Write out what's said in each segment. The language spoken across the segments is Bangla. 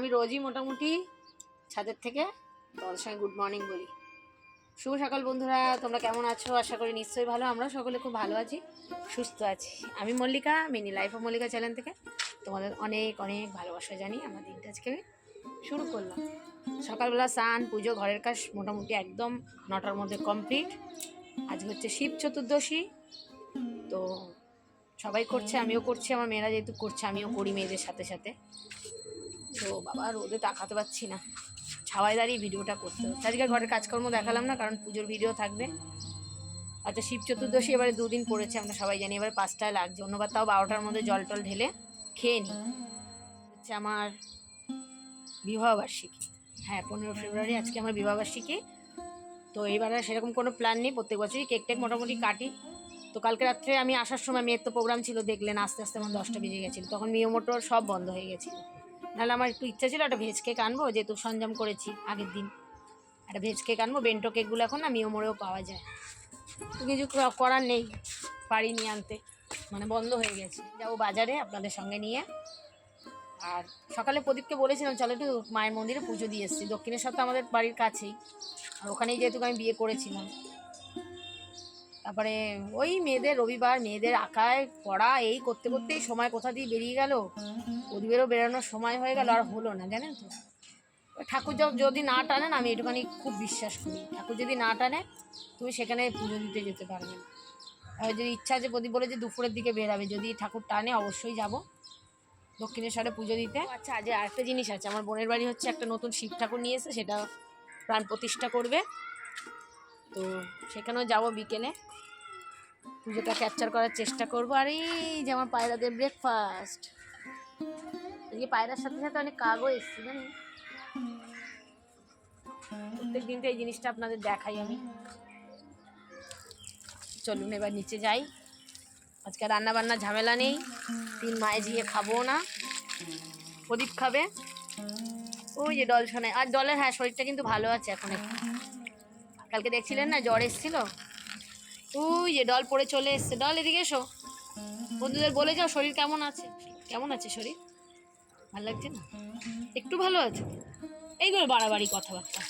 আমি রোজই মোটামুটি ছাদের থেকে তোমাদের সঙ্গে গুড মর্নিং বলি। শুভ সকাল বন্ধুরা, তোমরা কেমন আছো? আশা করি নিশ্চয়ই ভালো। আমরা সকলে খুব ভালো আছি, সুস্থ আছি। আমি Mallika, mini life of Mallika channel থেকে তোমাদের অনেক অনেক ভালোবাসা জানি। আমার দিনটা আজকে আমি শুরু করলাম সকালবেলা স্নান পুজো, ঘরের কাজ মোটামুটি একদম 9টার মধ্যে কমপ্লিট। আজকে হচ্ছে শিব চতুর্দশী, তো সবাই করছে, আমিও করছি। আমার মেয়েরা যেহেতু করছে আমিও করি মেয়েদের সাথে সাথে। তো বাবা রোদে তাকাতে পারছি না, ছাওয়ায় দাঁড়িয়ে ভিডিওটা করতে হচ্ছে। আজকে ঘরের কাজকর্ম দেখালাম না, কারণ পুজোর ভিডিও থাকবে। আচ্ছা, শিব চতুর্দশী এবারে 2 দিন পড়েছে, আমরা সবাই জানি। এবারে 5টায় লাগছে, অন্যবার তাও 12টার মধ্যে জল টল ঢেলে খেয়ে নিই। হচ্ছে আমার বিবাহবার্ষিকী। হ্যাঁ, 15 ফেব্রুয়ারি আজকে আমার বিবাহবার্ষিকী। তো এইবারে সেরকম কোনো প্ল্যান নেই, প্রত্যেক বছরই কেক টেক মোটামুটি কাটি। তো কালকে রাত্রে আমি আসার সময় মেয়ের তো প্রোগ্রাম ছিল, দেখলেন আস্তে আস্তে আমার 10টা বেজে গেছিলো। তখন মিও মোটর সব বন্ধ হয়ে গেছিলো। নাহলে আমার একটু ইচ্ছা ছিল একটা ভেজ কেক আনবো, যেহেতু সরঞ্জাম করেছি আগের দিন। একটা ভেজ কেক আনবো, বেন্টো কেকগুলো এখন না মিও মোড়েও পাওয়া যায়। তো কিছু করার নেই, পারিনি আনতে, মানে বন্ধ হয়ে গেছে। যাবো বাজারে আপনাদের সঙ্গে নিয়ে। আর সকালে প্রদীপকে বলেছিলাম চলো একটু মায়ের মন্দিরে পুজো দিয়ে এসেছি। দক্ষিণেশ্বর তো আমাদের বাড়ির কাছেই, আর ওখানেই যেহেতু আমি বিয়ে করেছিলাম। তারপরে ওই মেয়েদের রবিবার, মেয়েদের আঁকায় পড়া এই করতে করতেই সময় কোথা দিয়ে বেরিয়ে গেল। প্রদীপেরও বেরোনোর সময় হয়ে গেল, আর হলো না, জানেন তো। ঠাকুর যদি না টানেন, আমি এটুখানি খুব বিশ্বাস করি, ঠাকুর যদি না টানে তুমি সেখানে পুজো দিতে যেতে পারবে না। আর যদি ইচ্ছা আছে, প্রদীপ বলে যে দুপুরের দিকে বেরাবে, যদি ঠাকুর টানে অবশ্যই যাব দক্ষিণেশ্বরে পুজো দিতে। আচ্ছা, আজ আরেকটা জিনিস আছে, আমার বোনের বাড়ি হচ্ছে একটা নতুন শিব ঠাকুর নিয়ে এসে সেটা প্রাণ প্রতিষ্ঠা করবে। তো সেখানেও যাব বিকেলে, পুজোটা ক্যাপচার করার চেষ্টা করবো। আর এই যে আমার পায়রাদের ব্রেকফাস্ট, আজকে পায়রার সাথে সাথে অনেক কাকও এসছে জানি। প্রত্যেক দিন তো এই জিনিসটা আপনাদের দেখাই আমি। চলুন এবার নিচে যাই। আজকে রান্না বান্না ঝামেলা নেই, 3 মায়ে ঝিয়ে খাবো না, প্রদীপ খাবে। ওই যে ডল শোনায়, আর ডলের হ্যাঁ শরীরটা কিন্তু ভালো আছে এখন একটু। কালকে দেখছিলেন না জ্বর এসেছিল। ওই যে ডল পড়ে চলে এসছে। ডল এদিকে এসো, বন্ধুদের বলে যাও শরীর কেমন আছে। কেমন আছে শরীর? ভালো লাগছে না? একটু ভালো আছে? এইগুলো বাড়াবাড়ি কথাবার্তা।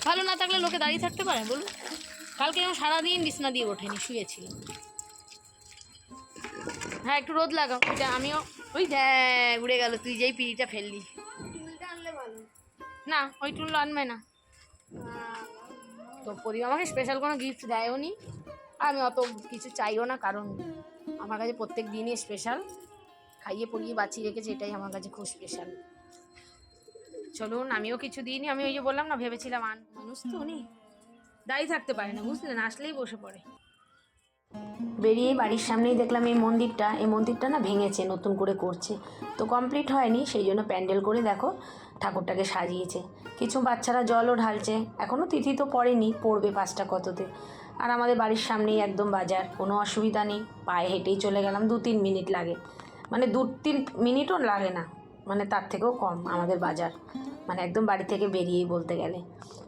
ভালো না থাকলে লোকে দাঁড়িয়ে থাকতে পারে বলুন? কালকে যেমন সারাদিন বিছনা দিয়ে ওঠেনি, শুয়েছিল। হ্যাঁ, একটু রোদ লাগাও। ওইটা আমিও ওই উড়ে গেল, তুই যেই পিড়িটা ফেললি। না, ওই টুল আনবে না তো। পরি আমাকে স্পেশাল কোনো গিফট দেয়ও নি, আমি অত কিছু চাইও না, কারণ আমার কাছে প্রত্যেক দিনই স্পেশাল। খাইয়ে পরিয়ে বাঁচিয়ে রেখেছে, এটাই আমার কাছে খুব স্পেশাল। চলুন, আমিও কিছু দিইনি। আমি ওই যে বললাম না, ভেবেছিলাম মানুষ তো উনি দাঁড়িয়ে থাকতে পারে না, বুঝলেন, আসলেই বসে পড়ে। বেরিয়ে বাড়ির সামনেই দেখলাম এই মন্দিরটা না ভেঙেছে, নতুন করে করছে। তো কমপ্লিট হয়নি, সেই জন্য প্যান্ডেল করে দেখো ঠাকুরটাকে সাজিয়েছে। কিছু বাচ্চারা জলও ঢালছে, এখনও তিথি তো পড়েনি, পড়বে 5টা কততে। আর আমাদের বাড়ির সামনেই একদম বাজার, কোনো অসুবিধা নেই, পায়ে হেঁটেই চলে গেলাম। 2-3 মিনিট লাগে, মানে 2-3 মিনিটও লাগে না, মানে তার থেকেও কম আমাদের বাজার, মানে একদম বাড়ি থেকে বেরিয়েই বলতে গেলে।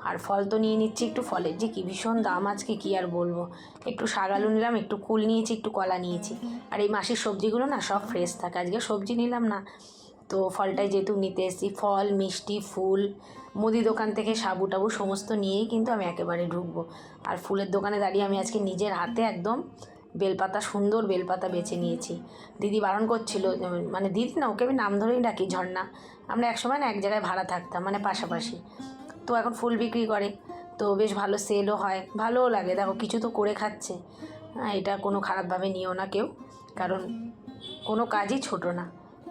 আর ফল তো নিয়ে নিচ্ছি একটু, ফলের যে কী ভীষণ দাম আজকে, কী আর বলবো। একটু শাক আলু নিলাম, একটু কুল নিয়েছি, একটু কলা নিয়েছি। আর এই মাসের সবজিগুলো না সব ফ্রেশ থাকে, আজকে সবজি নিলাম না। তো ফলটাই যেহেতু নিতে এসেছি, ফল মিষ্টি ফুল, মুদি দোকান থেকে সাবু টাবু সমস্ত নিয়েই কিন্তু আমি একেবারে ঢুকবো। আর ফুলের দোকানে দাঁড়িয়ে আমি আজকে নিজের হাতে একদম বেলপাতা, সুন্দর বেলপাতা বেছে নিয়েছি। দিদি বারণ করছিল, মানে দিদি না, ওকে আমি নাম ধরেই ডাকি, ঝর্ণা। আমরা একসময় না এক জায়গায় ভাড়া থাকতাম, মানে পাশাপাশি। তো এখন ফুল বিক্রি করে, তো বেশ ভালো সেলও হয়, ভালোও লাগে। দেখো কিছু তো করে খাচ্ছে, হ্যাঁ, এটা কোনো খারাপভাবে নিও না কেউ, কারণ কোনো কাজই ছোট না।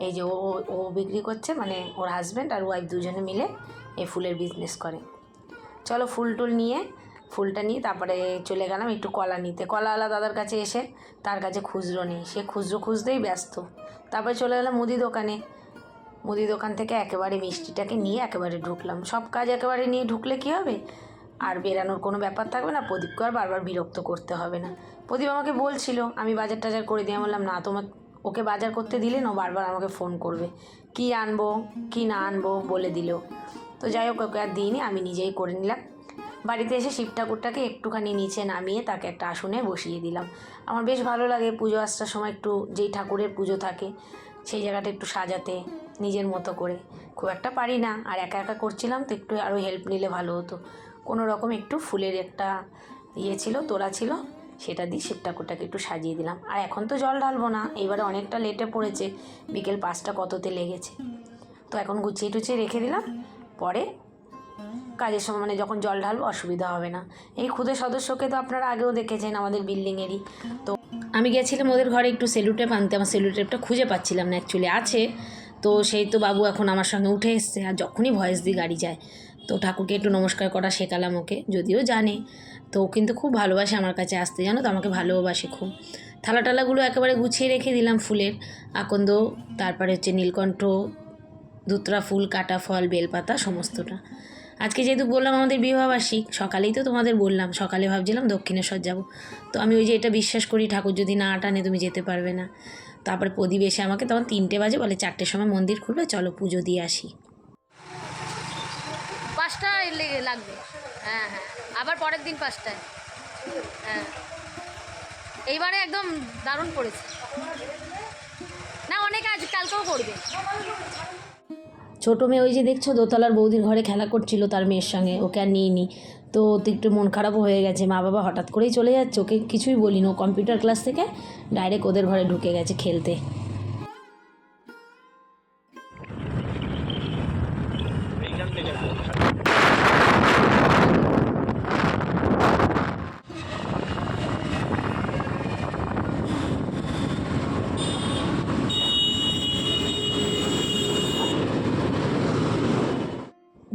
এই যে ও বিক্রি করছে, মানে ওর হাজব্যান্ড আর ওয়াইফ দুজনে মিলে এই ফুলের বিজনেস করে। চলো ফুল টুল নিয়ে, ফুলটা নিয়ে তারপরে চলে গেলাম একটু কলা নিতে। কলাওয়ালা দাদার কাছে এসে তার কাছে খুচরো নেই, সে খুচরো খুঁজতেই ব্যস্ত। তারপরে চলে গেলাম মুদি দোকানে, মুদি দোকান থেকে একেবারে মিষ্টিটাকে নিয়ে একেবারে ঢুকলাম। সব কাজ একেবারে নিয়ে ঢুকলে কী হবে, আর বেরানোর কোনো ব্যাপার থাকবে না, প্রদীপকে আর বারবার বিরক্ত করতে হবে না। প্রদীপ আমাকে বলছিল আমি বাজার টাজার করে দিয়ে, বললাম না, ওকে বাজার করতে দিলে না, বারবার আমাকে ফোন করবে, কি আনবো কি না আনবো বলে দিল। তো যাই হোক, ওকে আর দিইনি, আমি নিজেই করে নিলাম। বাড়িতে এসে শিব ঠাকুরটাকে একটুখানি নিচে নামিয়ে তাকে একটা আসনে বসিয়ে দিলাম। আমার বেশ ভালো লাগে পুজো আসার সময় একটু, যেই ঠাকুরের পুজো থাকে সেই জায়গাটা একটু সাজাতে নিজের মতো করে। খুব একটা পারি না, আর একা একা করছিলাম তো একটু আরও হেল্প নিলে ভালো হতো। কোনো রকম একটু ফুলের একটা ছিল, তোড়া ছিল, সেটা দিয়ে শিব ঠাকুরটাকে একটু সাজিয়ে দিলাম। আর এখন তো জল ঢালবো না, এবারে অনেকটা লেটে পড়েছে, বিকেল 5টা কততে লেগেছে। তো এখন গুছিয়ে টুছিয়ে রেখে দিলাম, পরে কাজের সময় মানে যখন জল ঢালবো অসুবিধা হবে না। এই খুদে সদস্যকে তো আপনারা আগেও দেখেছেন আমাদের বিল্ডিংয়েরই। তো আমি গেছিলাম ওদের ঘরে একটু সেলুটেপ আনতে, আমার সেলুটেপটা খুঁজে পাচ্ছিলাম না, অ্যাকচুয়ালি আছে তো সেই তো বাবু এখন আমার সঙ্গে উঠে এসছে, আর যখনই ভয়েস দিয়ে গাড়ি যায় তো ঠাকুরকে একটু নমস্কার করা শেখালাম ওকে, যদিও জানে। তো কিন্তু খুব ভালোবাসে আমার কাছে আসতে, জানো তো, আমাকে ভালোবাসে খুব। থালা টালাগুলো একেবারে গুছিয়ে রেখে দিলাম, ফুলের আকন্দ, তারপরে হচ্ছে নীলকণ্ঠ, ধুতরা ফুল, কাটা ফল, বেলপাতা সমস্তটা। আজকে যেহেতু বললাম আমাদের বিবাহবার্ষিক, সকালেই তো তোমাদের বললাম, সকালে ভাবছিলাম দক্ষিণেশ্বর যাব। তো আমি ওই যে এটা বিশ্বাস করি, ঠাকুর যদি না টানে তুমি যেতে পারবে না। তারপরে প্রদীপ এসে আমাকে তখন 3টে বাজে বলে 4টের সময় মন্দির খুলবে, চলো পুজো দিয়ে আসি। 5টা লাগবে, হ্যাঁ হ্যাঁ, আবার পরের দিন 5টায়। হ্যাঁ, এইবারে একদম দারুণ পড়েছে না, অনেক আজ কালকেও করবে। ছোটো মেয়ে ওই যে দেখছো দোতলার বৌদির ঘরে খেলা করছিল তার মেয়ের সঙ্গে, ওকে আর নিয়ে নি। তো একটু মন খারাপও হয়ে গেছে, মা বাবা হঠাৎ করেই চলে যাচ্ছে, ওকে কিছুই বলিনি, ও কম্পিউটার ক্লাস থেকে ডাইরেক্ট ওদের ঘরে ঢুকে গেছে খেলতে।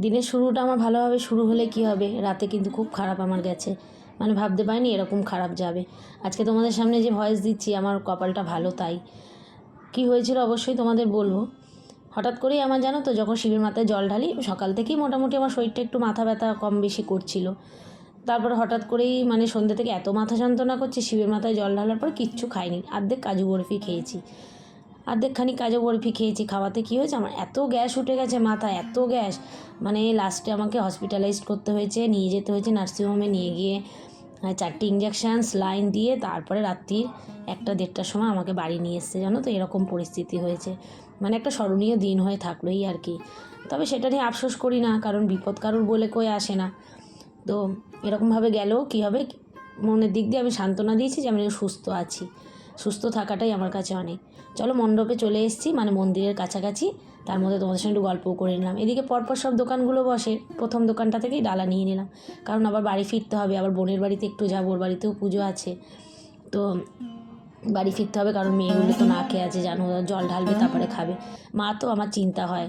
দিনের শুরুটা আমার ভালোভাবে শুরু হলে কি হবে, রাতে কিন্তু খুব খারাপ আমার গেছে, মানে ভাবতে পারিনি এরকম খারাপ যাবে। আজকে তোমাদের সামনে যে ভয়েস দিচ্ছি, আমার কপালটা ভালো তাই। কি হয়েছিল অবশ্যই তোমাদের বলবো। হঠাৎ করেই আমার, জানো তো, যখন শিবের মাথায় জল ঢালি সকাল থেকেই মোটামুটি আমার শরীরটা একটু মাথা ব্যথা কম বেশি করছিল। তারপরে হঠাৎ করেই মানে সন্ধ্যে থেকে এত মাথা যন্ত্রণা করছে, শিবের মাথায় জল ঢালার পর কিচ্ছু খাইনি, অর্ধেক কাজু বরফি খেয়েছি, অর্ধেকখানি কাজু বরফি খেয়েছি। খাওয়াতে কী হয়েছে, আমার এত গ্যাস উঠে গেছে মাথায়, এত গ্যাস, মানে লাস্টে আমাকে হসপিটালাইজড করতে হয়েছে, নিয়ে যেতে হয়েছে নার্সিংহোমে, নিয়ে গিয়ে 4টে ইঞ্জেকশান লাইন দিয়ে তারপরে রাত্রির 1টা-1:30টার সময় আমাকে বাড়ি নিয়ে এসছে, জানো তো, এরকম পরিস্থিতি হয়েছে। মানে একটা স্মরণীয় দিন হয়ে থাকলো এই আর কি। তবে সেটা নিয়ে আফসোস করি না, কারণ বিপদ কারুর বলে কই আসে না। তো এরকমভাবে গেলেও কী হবে, মনের দিক দিয়ে আমি সান্ত্বনা দিয়েছি যে আমি সুস্থ আছি, সুস্থ থাকাটাই আমার কাছে অনেক। চলো মণ্ডপে চলে এসেছি, মানে মন্দিরের কাছাকাছি, তার মধ্যে তোমাদের সঙ্গে একটু গল্পও করে নিলাম। এদিকে পরপর সব দোকানগুলো বসে, প্রথম দোকানটা থেকেই ডালা নিয়ে নিলাম, কারণ আবার বাড়ি ফিরতে হবে, আবার বোনের বাড়িতে একটু যাবো, ওর বাড়িতেও পুজো আছে, তো বাড়ি ফিরতে হবে, কারণ মেয়েগুলো তো না খেয়ে আছে, জানো, জল ঢালবে তারপরে খাবে। মা তো আমার চিন্তা হয়।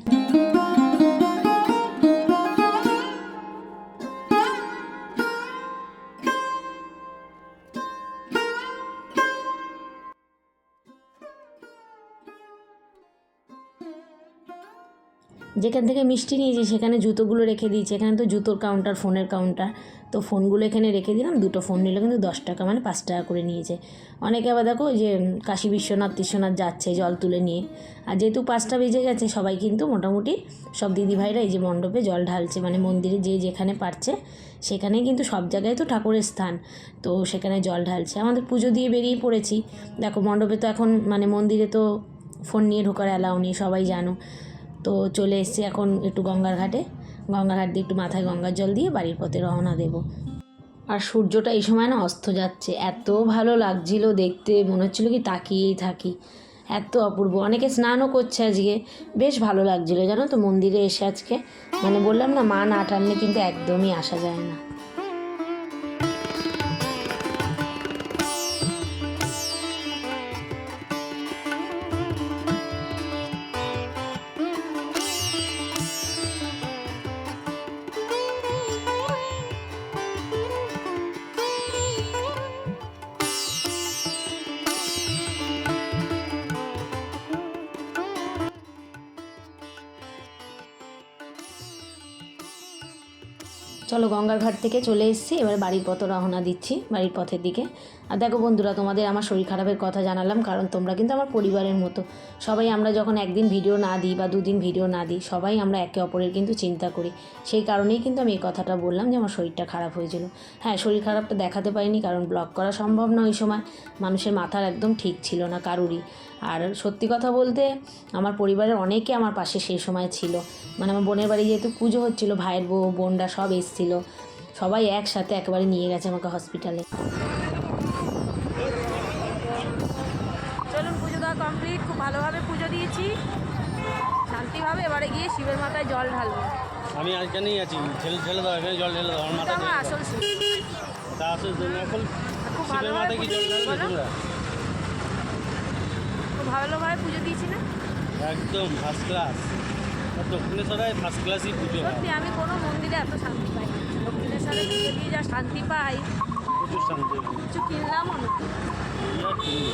যেখান থেকে মিষ্টি নিয়েছি সেখানে জুতোগুলো রেখে দিয়েছি, এখানে তো জুতোর কাউন্টার, ফোনের কাউন্টার, তো ফোনগুলো এখানে রেখে দিলাম। 2টো ফোন নিলে কিন্তু 10 টাকা, মানে 5 টাকা করে নিয়েছে। অনেকে আবার দেখো ওই যে কাশী বিশ্বনাথ টিশ্বনাথ যাচ্ছে জল তুলে নিয়ে, আর যেহেতু 5টা বেজে গেছে, সবাই কিন্তু মোটামুটি সব দিদিভাইরা এই যে মণ্ডপে জল ঢালছে, মানে মন্দিরে যে যেখানে পারছে সেখানেই, কিন্তু সব জায়গায় তো ঠাকুরের স্থান, তো সেখানে জল ঢালছে। আমাদের পুজো দিয়ে বেরিয়ে পড়েছি, দেখো মণ্ডপে তো এখন, মানে মন্দিরে তো ফোন নিয়ে ঢোকার অ্যালাউ নেই, সবাই জানো। তো চলে এসেছি এখন একটু গঙ্গার ঘাটে, গঙ্গার ঘাট দিয়ে একটু মাথায় গঙ্গার জল দিয়ে বাড়ির পথে রওনা দেব। আর সূর্যটা এই সময় না অস্ত যাচ্ছে, এত ভালো লাগছিল দেখতে, মনে হচ্ছিলো কি তাকিয়েই থাকি, এত অপূর্ব। অনেকে স্নানও করছে আজকে, বেশ ভালো লাগছিলো, জানো তো, মন্দিরে এসে আজকে, মানে বললাম না, মা না টানলে কিন্তু একদমই আসা যায় না। চলো গঙ্গার ঘাট থেকে চলে এসেছি, এবার বাড়ির পথে রওনা দিচ্ছি, বাড়ির পথের দিকে। আর দেখো বন্ধুরা, তোমাদের আমার শরীর খারাপের কথা জানালাম, কারণ তোমরা কিন্তু আমার পরিবারের মতো। সবাই আমরা যখন একদিন ভিডিও না দিই বা দুদিন ভিডিও না দিই, সবাই আমরা একে অপরের কিন্তু চিন্তা করি। সেই কারণেই কিন্তু আমি এই কথাটা বললাম যে আমার শরীরটা খারাপ হয়েছিল। হ্যাঁ, শরীর খারাপটা দেখাতে পারিনি, কারণ ব্লগ করা সম্ভব না ওই সময়। মানুষের মাথার একদম ঠিক ছিল না কারুরই। আর সত্যি কথা বলতে, আমার পরিবারের অনেকে আমার পাশে সেই সময় ছিল। মানে আমার বোনের বাড়ি যেহেতু পুজো হচ্ছিল, ভাইয়ের বউ বোনরা সব এসেছিলো, সবাই একসাথে একেবারে নিয়ে গেছে আমাকে হসপিটালে। চলুন, পুজো দেওয়া কমপ্লিট। খুব ভালোভাবে পুজো দিয়েছি, শান্তিভাবে। এবারে গিয়ে শিবের মাথায় জল ঢালবো। আমি এখানেই আছি, ঢেলে দাও, এখানে জল ঢেলে দাও আমার মাথায়। আমার আসল শিব। তা আসল এখন খুব শিবের ভালোভাবে মাথায় কি জল ঢালবে তোমরা? খুব ভালোভাবে পুজো দিয়েছি না? একদম ফার্স্ট ক্লাস। দক্ষিণেশ্বরায় ফার্স্ট ক্লাসই পুজো হয়। সত্যি আমি কোনো মন্দিরে এত শান্তি পাই না। দক্ষিণেশ্বরে পুজো দিয়ে যা শান্তি পাই, প্রচুর শান্তি। কিছু কিনলামও না।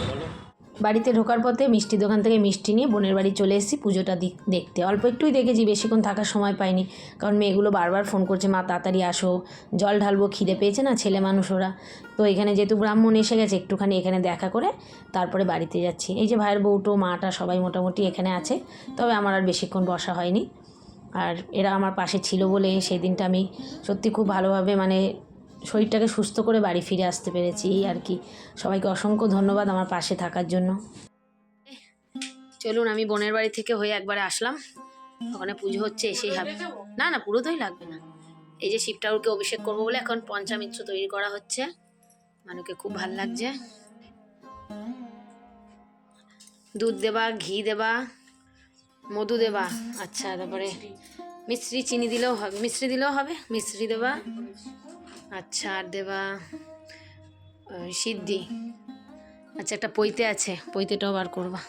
বলো। বাড়িতে ঢোকার পথে মিষ্টি দোকান থেকে মিষ্টি নিয়ে বোনের বাড়ি চলে এসেছি পুজোটা দেখতে। অল্প একটুই দেখেছি, বেশিক্ষণ থাকার সময় পাইনি, কারণ মেয়েগুলো বারবার ফোন করছে, মা তাড়াতাড়ি আসো, জল ঢালবো, খিদে পেয়েছে না, ছেলে মানুষ ওরা। তো এখানে যেহেতু ব্রাহ্মণ এসে গেছে, একটুখানি এখানে দেখা করে তারপরে বাড়িতে যাচ্ছি। এই যে ভাইয়ের বউটো মাটা সবাই মোটামুটি এখানে আছে, তবে আমার আর বেশিক্ষণ বসা হয়নি। আর এরা আমার পাশে ছিল বলে সেই দিনটা আমি সত্যি খুব ভালোভাবে মানে শরীরটাকে সুস্থ করে বাড়ি ফিরে আসতে পেরেছি, এই আর কি। সবাইকে অসংখ্য ধন্যবাদ আমার পাশে থাকার জন্য। চলুন, আমি বোনের বাড়ি থেকে হয়ে একবারে আসলাম। ওখানে পুজো হচ্ছে, এসেই হবে। না না, পুরো দই লাগবে না। এই যে শিব ঠাকুরকে অভিষেক করবো বলে এখন পঞ্চামৃত তৈরি করা হচ্ছে। মানুষকে খুব ভাল লাগছে। দুধ দেবা, ঘি দেবা, মধু দেবা, আচ্ছা, তারপরে মিশ্রি, চিনি দিলেও হবে, মিশ্রি দিলেও হবে, মিশ্রি দেবা, আচ্ছা, আর দেবা সিদ্ধি। আচ্ছা, একটা পৈতে আছে, পৈতেটাও বার করবা।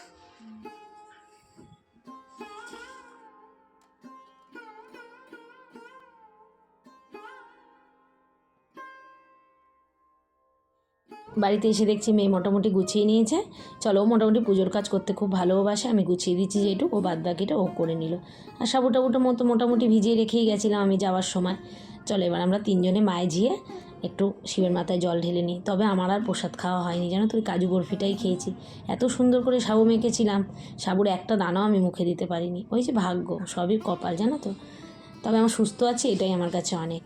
বাড়িতে এসে দেখছি মেয়ে মোটামুটি গুছিয়ে নিয়েছে। চলো, ও মোটামুটি পুজোর কাজ করতে খুব ভালোবাসে। আমি গুছিয়ে দিচ্ছি যেটুকু, ও বাদ বাকিটা ও করে নিল। আর সাবু টাবুটা মতো মোটামুটি ভিজিয়ে রেখেই গেছিলাম আমি যাওয়ার সময়। চলো, এবার আমরা তিনজনে মায়ে ঝিয়ে একটু শিবের মাথায় জল ঢেলে নিই। তবে আমার আর প্রসাদ খাওয়া হয়নি, জানো তো, ওই কাজু বরফিটাই খেয়েছি। এত সুন্দর করে সাবু মেখেছিলাম, সাবুর একটা দানাও আমি মুখে দিতে পারিনি। ওই যে ভাগ্য, সবই কপাল, জানো তো। তবে আমার সুস্থ আছি, এটাই আমার কাছে অনেক।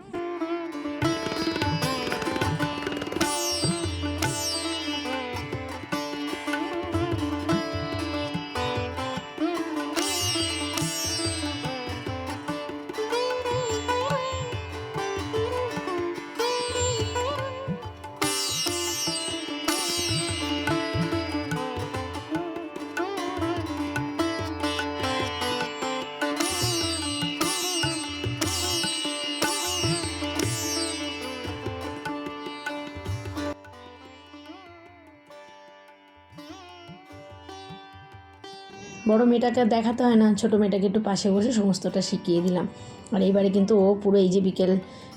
বড় মেয়েটাকে দেখাতে হয় না, ছোটো মেয়েটাকে একটু পাশে বসে সমস্তটা শিখিয়ে দিলাম। আর এইবারে কিন্তু ও পুরো এই যে বিকেল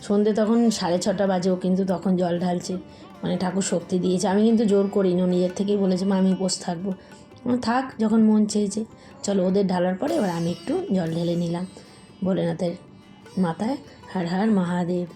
সন্ধ্যে তখন 6:30 বাজে, ও কিন্তু তখন জল ঢালছে। মানে ঠাকুর শক্তি দিয়েছে, আমি কিন্তু জোর করিনি, ও নিজের থেকেই বলেছে মা আমি উপোস থাকবো। থাক, যখন মন চেয়েছে। চলো, ওদের ঢালার পরে এবার আমি একটু জল ঢেলে নিলাম ভোলেনাথের মাথায়। হর হর মহাদেব।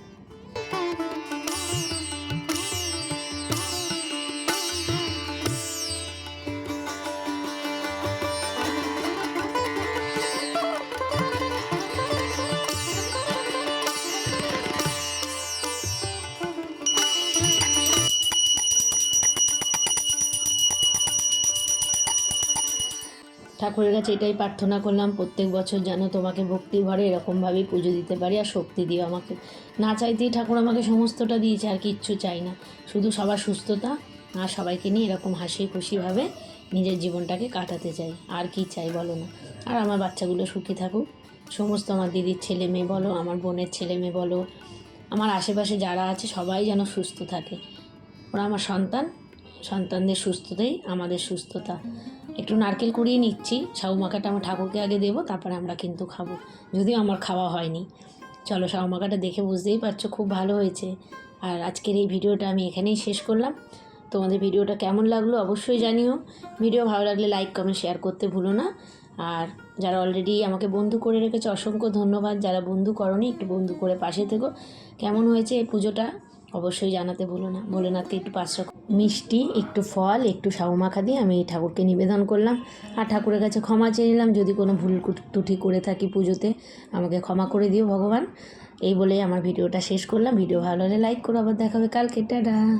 ঠাকুরের কাছে এটাই প্রার্থনা করলাম, প্রত্যেক বছর যেন তোমাকে ভক্তি ভরে এরকমভাবেই পুজো দিতে পারি, আর শক্তি দিও আমাকে। না চাইতেই ঠাকুর আমাকে সমস্তটা দিয়েছে, আর কিচ্ছু চাই না, শুধু সবার সুস্থতা আর সবাইকে নিয়ে এরকম হাসি খুশিভাবে নিজের জীবনটাকে কাটাতে চাই। আর কি চাই বলো না। আর আমার বাচ্চাগুলো সুখী থাকুক, সমস্ত আমার দিদির ছেলে মেয়ে বলো, আমার বোনের ছেলে মেয়ে বলো, আমার আশেপাশে যারা আছে সবাই যেন সুস্থ থাকে। ওরা আমার সন্তান, সন্তানদের সুস্থতাই আমাদের সুস্থতা। একটু নারকেল কুড়িয়ে নিচ্ছি, সাবু মাখাটা আমার ঠাকুরকে আগে দেবো, তারপরে আমরা কিন্তু খাবো, যদিও আমার খাওয়া হয়নি। চলো, সাবু মাখাটা দেখে বুঝতেই পারছো খুব ভালো হয়েছে। আর আজকের এই ভিডিওটা আমি এখানেই শেষ করলাম। তোমাদের ভিডিওটা কেমন লাগলো অবশ্যই জানিও। ভিডিও ভালো লাগলে লাইক কমেন্ট শেয়ার করতে ভুলো না। আর যারা অলরেডি আমাকে বন্ধু করে রেখেছে অসংখ্য ধন্যবাদ। যারা বন্ধু করনি, একটু বন্ধু করে পাশে থেকো। কেমন হয়েছে এই পুজোটা অবশ্যই জানাতে ভুলো না। ভোলেনাথকে একটু 500 মিষ্টি, একটু ফল, একটু সাবু মাখা দিয়ে আমি ঠাকুরকে নিবেদন করলাম। আর ঠাকুরের কাছে ক্ষমা চেয়ে নিলাম, যদি কোনো ভুল ত্রুটি করে থাকি পুজোতে আমাকে ক্ষমা করে দিও ভগবান। এই বলেই আমার ভিডিওটা শেষ করলাম। ভিডিও ভালো হলে লাইক করো, আবার দেখা হবে কালকে, টাটা।